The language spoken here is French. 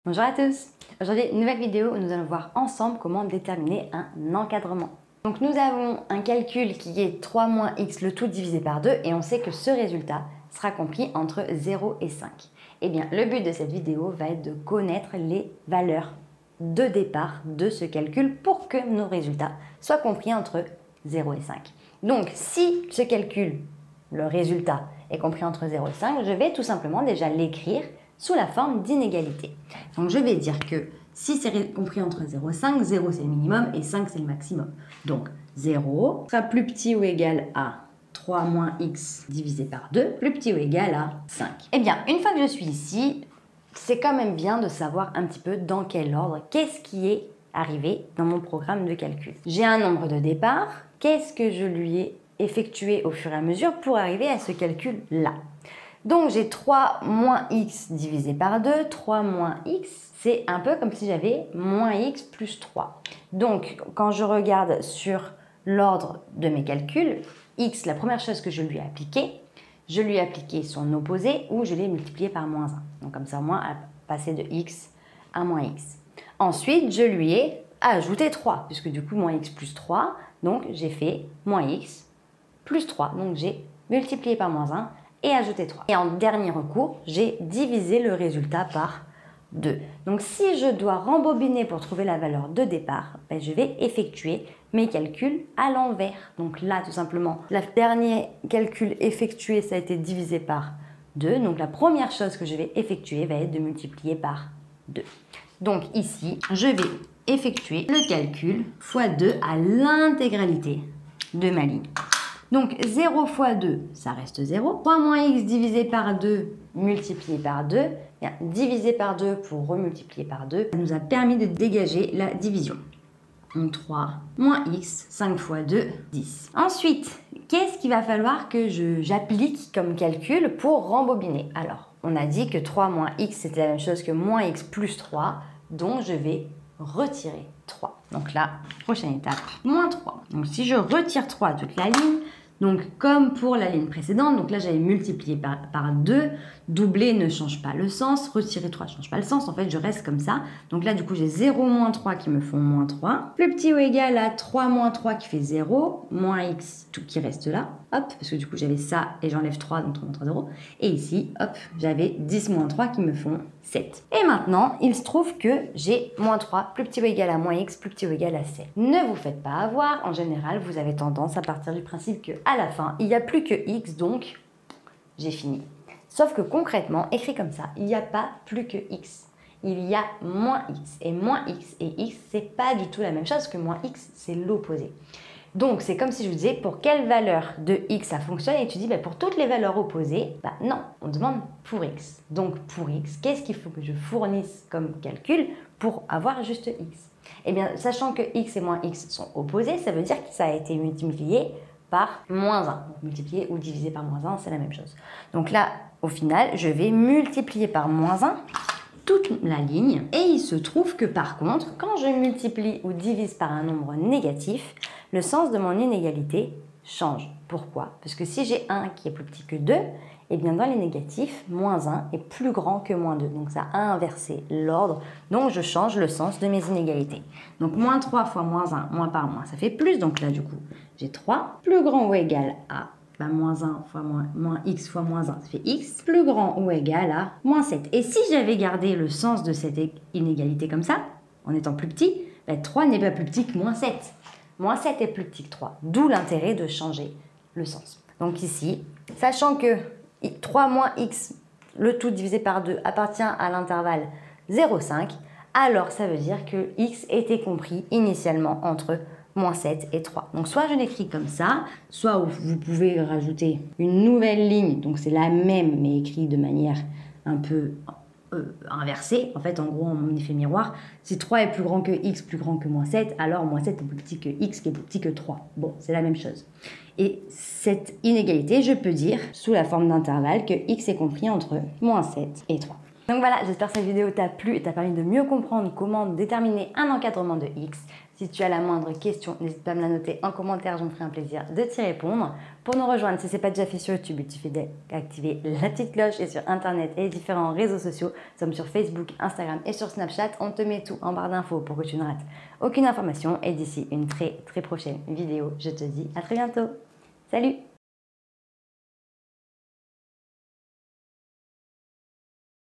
Bonjour à tous. Aujourd'hui, nouvelle vidéo où nous allons voir ensemble comment déterminer un encadrement. Donc nous avons un calcul qui est 3 moins x le tout divisé par 2 et on sait que ce résultat sera compris entre 0 et 5. Eh bien, le but de cette vidéo va être de connaître les valeurs de départ de ce calcul pour que nos résultats soient compris entre 0 et 5. Donc si ce calcul, le résultat, est compris entre 0 et 5, je vais tout simplement déjà l'écrire sous la forme d'inégalité. Donc je vais dire que si c'est compris entre 0 et 5, 0 c'est le minimum et 5 c'est le maximum. Donc 0 sera plus petit ou égal à 3 moins x divisé par 2, plus petit ou égal à 5. Eh bien, une fois que je suis ici, c'est quand même bien de savoir un petit peu dans quel ordre, qu'est-ce qui est arrivé dans mon programme de calcul. J'ai un nombre de départ, qu'est-ce que je lui ai effectué au fur et à mesure pour arriver à ce calcul-là. Donc j'ai 3 moins x divisé par 2, 3 moins x, c'est un peu comme si j'avais moins x plus 3. Donc quand je regarde sur l'ordre de mes calculs, x, la première chose que je lui ai appliqué son opposé ou je l'ai multiplié par moins 1. Donc comme ça, au moins, à passer de x à moins x. Ensuite, je lui ai ajouté 3, puisque du coup, moins x plus 3, donc j'ai fait moins x plus 3. Donc j'ai multiplié par moins 1 et ajouté 3. Et en dernier recours, j'ai divisé le résultat par 2. Donc si je dois rembobiner pour trouver la valeur de départ, je vais effectuer mes calculs à l'envers. Donc là, tout simplement, le dernier calcul effectué, ça a été divisé par 2. Donc la première chose que je vais effectuer va être de multiplier par 2. Donc ici, je vais effectuer le calcul fois 2 à l'intégralité de ma ligne. Donc 0 fois 2, ça reste 0. 3 moins x divisé par 2 multiplié par 2, bien, divisé par 2 pour remultiplier par 2, ça nous a permis de dégager la division. Donc 3 moins x, 5 fois 2, 10. Ensuite, qu'est-ce qu'il va falloir que j'applique comme calcul pour rembobiner? Alors, on a dit que 3 moins x, c'était la même chose que moins x plus 3, donc je vais retirer 3. Donc là, prochaine étape, moins 3. Donc si je retire 3 toute la ligne, donc comme pour la ligne précédente, donc là j'avais multiplié par 2, doubler ne change pas le sens, retirer 3 ne change pas le sens, en fait je reste comme ça. Donc là du coup j'ai 0 moins 3 qui me font moins 3, plus petit ou égal à 3 moins 3 qui fait 0, moins x tout qui reste là, hop, parce que du coup j'avais ça et j'enlève 3, donc 3 moins 3, 0. Et ici, hop, j'avais 10 moins 3 qui me font 7. Et maintenant, il se trouve que j'ai moins 3, plus petit ou égal à moins x, plus petit ou égal à 7. Ne vous faites pas avoir, en général, vous avez tendance à partir du principe qu'à la fin, il n'y a plus que x, donc j'ai fini. Sauf que concrètement, écrit comme ça, il n'y a pas plus que x. Il y a moins x. Et moins x et x, c'est pas du tout la même chose que moins x, c'est l'opposé. Donc, c'est comme si je vous disais pour quelle valeur de x ça fonctionne et tu dis pour toutes les valeurs opposées, non, on demande pour x. Donc, pour x, qu'est-ce qu'il faut que je fournisse comme calcul pour avoir juste x? Eh bien, sachant que x et moins x sont opposés, ça veut dire que ça a été multiplié par moins 1. Donc, multiplié ou divisé par moins 1, c'est la même chose. Donc là, au final, je vais multiplier par moins 1 toute la ligne. Et il se trouve que par contre, quand je multiplie ou divise par un nombre négatif, le sens de mon inégalité change. Pourquoi? Parce que si j'ai 1 qui est plus petit que 2, eh bien dans les négatifs, moins 1 est plus grand que moins 2. Donc ça a inversé l'ordre. Donc je change le sens de mes inégalités. Donc moins 3 fois moins 1, moins par moins, ça fait plus. Donc là du coup, j'ai 3 plus grand ou égal à moins 1 fois moins x fois moins 1, ça fait x, plus grand ou égal à moins 7. Et si j'avais gardé le sens de cette inégalité comme ça, en étant plus petit, 3 n'est pas plus petit que moins 7. Moins 7 est plus petit que 3, d'où l'intérêt de changer le sens. Donc ici, sachant que 3 moins x, le tout divisé par 2, appartient à l'intervalle 0,5, alors ça veut dire que x était compris initialement entre moins 7 et 3. Donc soit je l'écris comme ça, soit vous pouvez rajouter une nouvelle ligne, donc c'est la même mais écrit de manière un peu inversée. En fait, en gros, en effet miroir, si 3 est plus grand que x, plus grand que moins 7, alors moins 7 est plus petit que x, qui est plus petit que 3. Bon, c'est la même chose. Et cette inégalité, je peux dire, sous la forme d'intervalle, que x est compris entre moins 7 et 3. Donc voilà, j'espère que cette vidéo t'a plu et t'a permis de mieux comprendre comment déterminer un encadrement de x. Si tu as la moindre question, n'hésite pas à me la noter en commentaire, je me ferai un plaisir de t'y répondre. Pour nous rejoindre, si ce n'est pas déjà fait sur YouTube, il suffit d'activer la petite cloche et sur Internet et les différents réseaux sociaux. Nous sommes sur Facebook, Instagram et sur Snapchat. On te met tout en barre d'infos pour que tu ne rates aucune information. Et d'ici une très prochaine vidéo, je te dis à très bientôt. Salut!